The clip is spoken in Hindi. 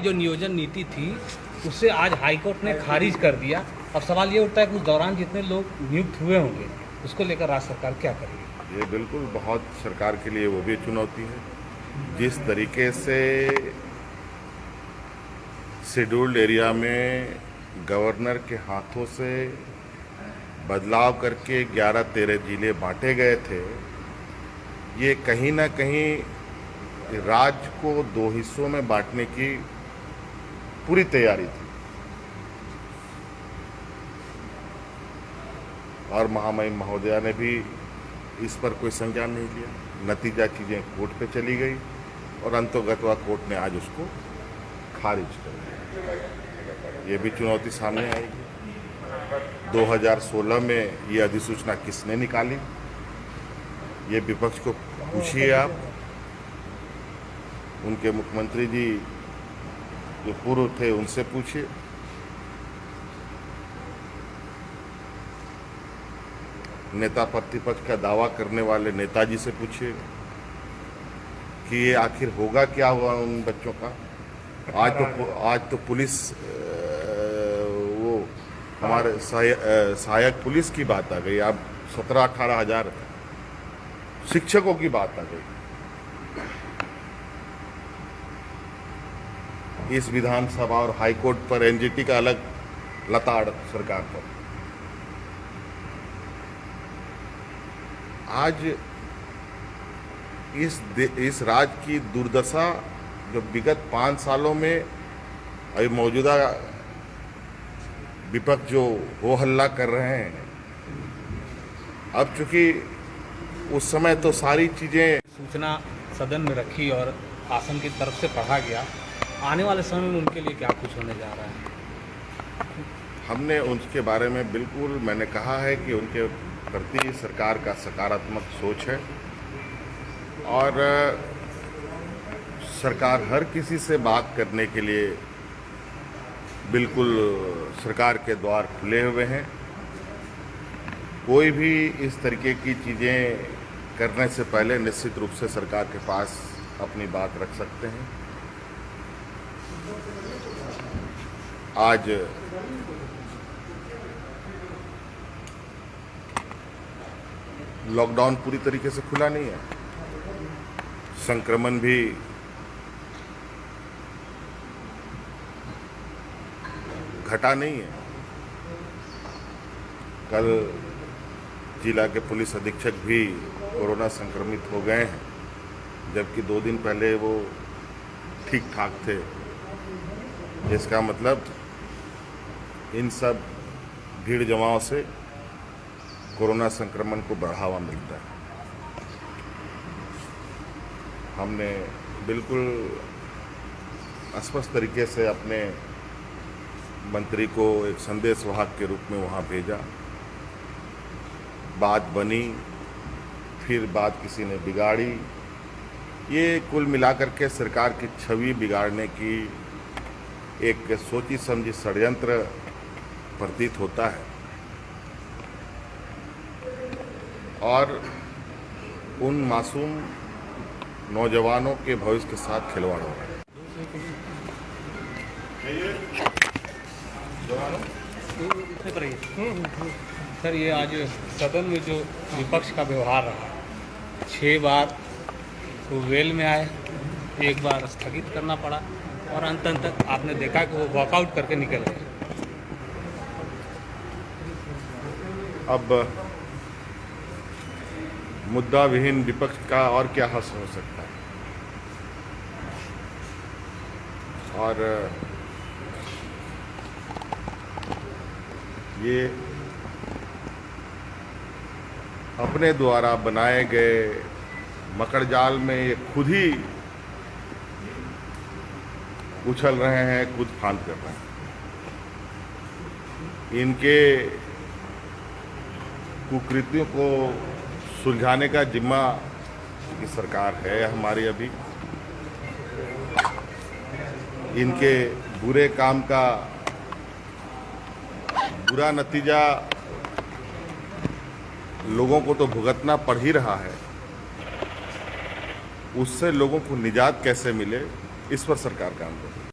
जो नियोजन नीति थी उससे आज हाईकोर्ट ने खारिज कर दिया। अब सवाल ये उठता है कि उस दौरान जितने लोग नियुक्त हुए होंगे उसको लेकर राज्य सरकार क्या करेगी? ये बिल्कुल बहुत सरकार के लिए वो भी चुनौती है। जिस तरीके से शेड्यूल्ड एरिया में गवर्नर के हाथों से बदलाव करके 11-13 जिले बांटे गए थे, ये कहीं ना कहीं राज्य को 2 हिस्सों में बांटने की पूरी तैयारी थी। और महामहिम महोदया ने भी इस पर कोई संज्ञान नहीं लिया। नतीजा चीज़ें कोर्ट पे चली गई और अंतोगत्वा कोर्ट ने आज उसको खारिज कर दिया। ये भी चुनौती सामने आएगी। 2016 में ये अधिसूचना किसने निकाली, ये विपक्ष को पूछिए आप। उनके मुख्यमंत्री जी जो पूर्व थे उनसे पूछिए। नेता प्रतिपक्ष का दावा करने वाले नेताजी से पूछिए कि ये आखिर होगा क्या हुआ उन बच्चों का। आज तो पुलिस वो हमारे सहायक पुलिस की बात आ गई। अब 17-18 हजार शिक्षकों की बात आ गई। इस विधानसभा और हाईकोर्ट पर एनजीटी का अलग लताड़ सरकार पर। आज इस राज्य की दुर्दशा जो विगत 5 सालों में अभी मौजूदा विपक्ष जो हो हल्ला कर रहे हैं, अब चूंकि उस समय तो सारी चीज़ें सूचना सदन में रखी और आसन की तरफ से पढ़ा गया, आने वाले समय में उनके लिए क्या कुछ होने जा रहा है? हमने उनके बारे में बिल्कुल मैंने कहा है कि उनके प्रति सरकार का सकारात्मक सोच है और सरकार हर किसी से बात करने के लिए बिल्कुल सरकार के द्वार खुले हुए हैं। कोई भी इस तरीके की चीज़ें करने से पहले निश्चित रूप से सरकार के पास अपनी बात रख सकते हैं। आज लॉकडाउन पूरी तरीके से खुला नहीं है, संक्रमण भी घटा नहीं है। कल जिला के पुलिस अधीक्षक भी कोरोना संक्रमित हो गए हैं, जबकि 2 दिन पहले वो ठीक ठाक थे। इसका मतलब इन सब भीड़ जमाव से कोरोना संक्रमण को बढ़ावा मिलता है। हमने बिल्कुल स्पष्ट तरीके से अपने मंत्री को एक संदेश वाहक के रूप में वहाँ भेजा। बात बनी, फिर बात किसी ने बिगाड़ी। ये कुल मिलाकर के सरकार की छवि बिगाड़ने की एक सोची समझी षड्यंत्र प्रतीत होता है और उन मासूम नौजवानों के भविष्य के साथ खिलवाड़ हो रहा है। सर, ये आज सदन में जो विपक्ष का व्यवहार रहा, 6 बार वो वेल में आए, 1 बार स्थगित करना पड़ा और अंत तक आपने देखा कि वो वॉकआउट करके निकल गए। अब मुद्दा विहीन विपक्ष का और क्या हल हो सकता है? और ये अपने द्वारा बनाए गए मकड़जाल में ये खुद ही उछल रहे हैं, खुद फांद कर रहे हैं। इनके कुकृतियों को सुलझाने का जिम्मा की सरकार है हमारी। अभी इनके बुरे काम का बुरा नतीजा लोगों को तो भुगतना पड़ ही रहा है, उससे लोगों को निजात कैसे मिले, इस पर सरकार काम कर रही है।